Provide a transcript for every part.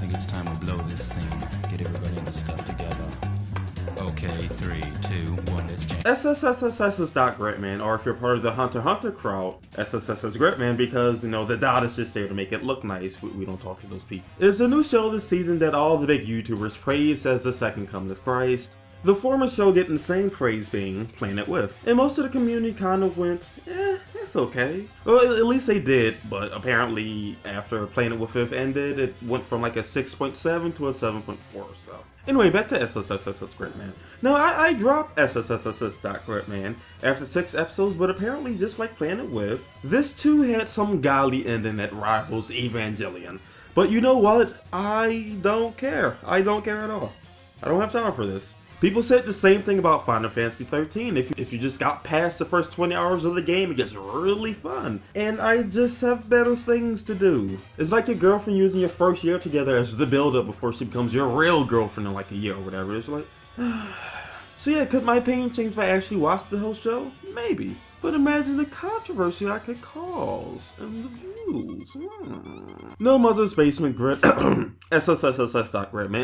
think it's time we blow this scene. Get everybody in the stuff together. Okay, 3, 2, 1, let's jam. Ssss Gridman, or if you're part of the Hunter x Hunter crowd, Ssss Gridman, because, you know, the dot is just there to make it look nice. We don't talk to those people. It's a new show this season that all the big YouTubers praise as the second coming of Christ. The former show getting the same praise being Playing It With. And most of the community kind of went, it's okay. Well, at least they did, but apparently after Playing It With ended, it went from like a 6.7 to a 7.4 or so. Anyway, back to Ssss Gridman. Now, I dropped Ssss Gridman after 6 episodes, but apparently just like Playing It With, this too had some godly ending that rivals Evangelion. But you know what? I don't care. I don't care at all. I don't have time for this. People said the same thing about Final Fantasy 13. If you just got past the first 20 hours of the game, it gets really fun. And I just have better things to do. It's like your girlfriend using your first year together as the build-up before she becomes your real girlfriend in like a year or whatever. It's like... So yeah, could my opinion change if I actually watched the whole show? Maybe. But imagine the controversy I could cause, and the views. No Mother's Basement Gridman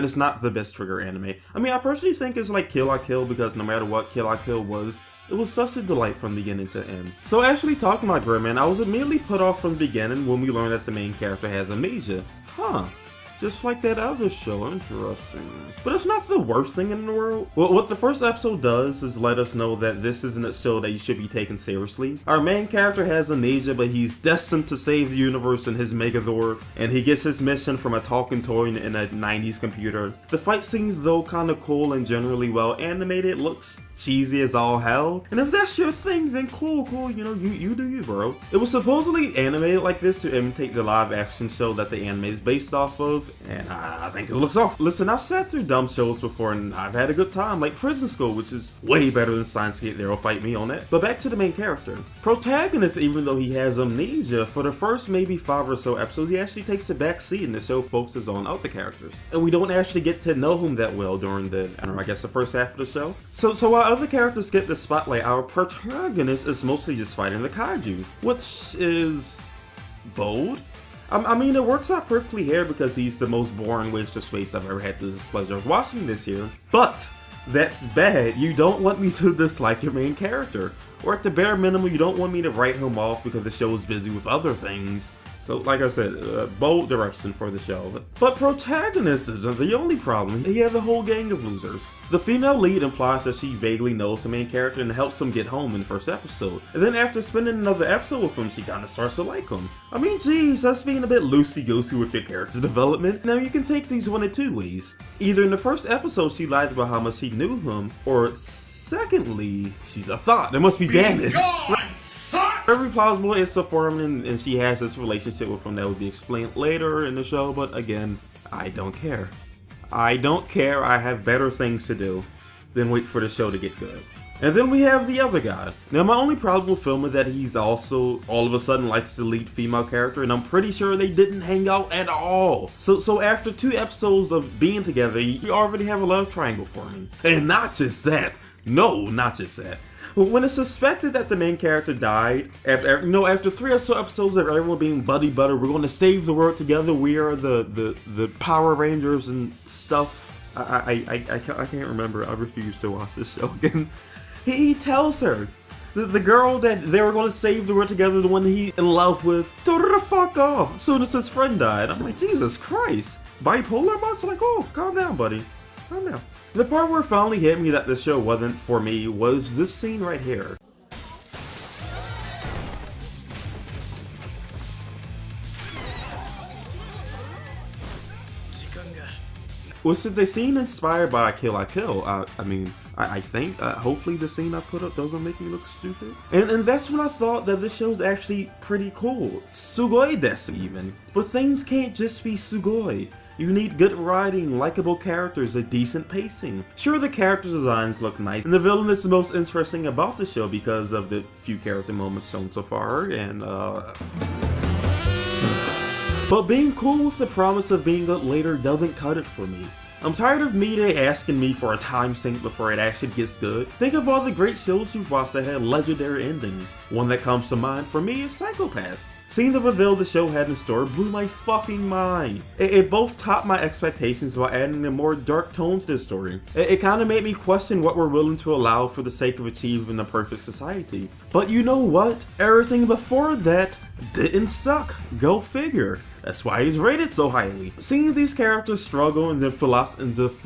is not the best trigger anime. I mean, I personally think it's like Kill la Kill, because no matter what Kill la Kill was, it was such a delight from beginning to end. So actually talking about Gridman, I was immediately put off from the beginning when we learned that the main character has amnesia. Just like that other show, interesting. But it's not the worst thing in the world. Well, what the first episode does is let us know that this isn't a show that you should be taken seriously. Our main character has amnesia, but he's destined to save the universe in his Megazord, and he gets his mission from a talking toy in a 90s computer. The fight scenes, though kinda cool and generally well animated, looks cheesy as all hell. And if that's your thing, then cool, you know, you do you, bro. It was supposedly animated like this to imitate the live action show that the anime is based off of, and I think it looks awful. Listen, I've sat through dumb shows before and I've had a good time, like Prison School, which is way better than Science Gate. They'll fight me on that. But back to the main character. Protagonist, even though he has amnesia, for the first maybe 5 or so episodes, he actually takes a back seat and the show focuses on other characters. And we don't actually get to know him that well during the, I guess the first half of the show. So while other characters get the spotlight, our protagonist is mostly just fighting the kaiju, which is bold. I mean, it works out perfectly here because he's the most boring waste of space I've ever had the displeasure of watching this year. But that's bad. You don't want me to dislike your main character. Or at the bare minimum, you don't want me to write him off because the show is busy with other things. So, like I said, bold direction for the show. But protagonist isn't the only problem. He has a whole gang of losers. The female lead implies that she vaguely knows the main character and helps him get home in the first episode. And then after spending another episode with him, she kinda starts to like him. I mean, geez, that's being a bit loosey-goosey with your character development. Now, you can take these one of 2 ways. Either in the first episode, she lied about how much she knew him, or secondly, she's a thought that must be damaged. Very plausible it's a form and she has this relationship with him that will be explained later in the show, but again, I don't care. I don't care. I have better things to do than wait for the show to get good. And then we have the other guy. Now, my only problem with film is that he's also all of a sudden likes the lead female character, and I'm pretty sure they didn't hang out at all. So after 2 episodes of being together, you already have a love triangle forming. And not just that. No, not just that. When it's suspected that the main character died, after 3 or so episodes of everyone being buddy, we're going to save the world together. We are the Power Rangers and stuff. I can't remember. I refuse to watch this show again. He tells her, the girl that they were going to save the world together, the one that he's in love with, told her to fuck off as soon as his friend died. I'm like, Jesus Christ. Bipolar much? Like, oh, calm down, buddy. Calm down. The part where it finally hit me that the show wasn't for me was this scene right here. Well, since a scene inspired by Kill la Kill, I think, hopefully the scene I put up doesn't make me look stupid. And that's when I thought that this show's actually pretty cool. Sugoi desu even. But things can't just be sugoi. You need good writing, likable characters, a decent pacing. Sure, the character designs look nice, and the villain is the most interesting about the show because of the few character moments shown so far, and But being cool with the promise of being good later doesn't cut it for me. I'm tired of media asking me for a time sink before it actually gets good. Think of all the great shows you've watched that had legendary endings. One that comes to mind for me is Psycho Pass. Seeing the reveal the show had in store blew my fucking mind. It both topped my expectations while adding a more dark tone to the story. It kinda made me question what we're willing to allow for the sake of achieving a perfect society. But you know what? Everything before that didn't suck. Go figure. That's why he's rated so highly. Seeing these characters struggle in the philosophical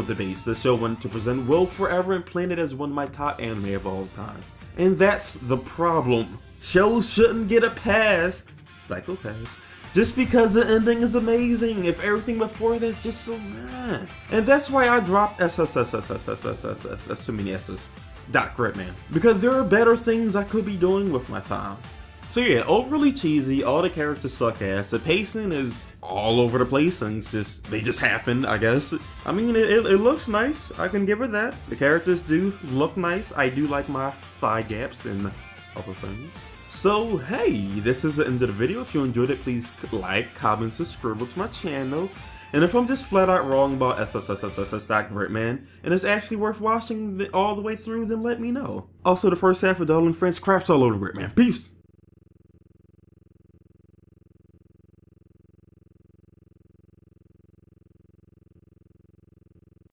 debates the show wanted to present will forever implant it as one of my top anime of all time. And that's the problem. Shows shouldn't get a pass, Psycho Pass, just because the ending is amazing if everything before that's just so meh. And that's why I dropped Ssss, too many S's, Gridman, because there are better things I could be doing with my time. So yeah, overly cheesy, all the characters suck ass, the pacing is all over the place, and they just happen, I guess. I mean, it looks nice, I can give it that. The characters do look nice, I do like my thigh gaps and other things. So hey, this is the end of the video. If you enjoyed it, please like, comment, subscribe to my channel. And if I'm just flat out wrong about Ssss Gridman, and it's actually worth watching all the way through, then let me know. Also, the first half of Darling Friends craps all over Gridman. Peace!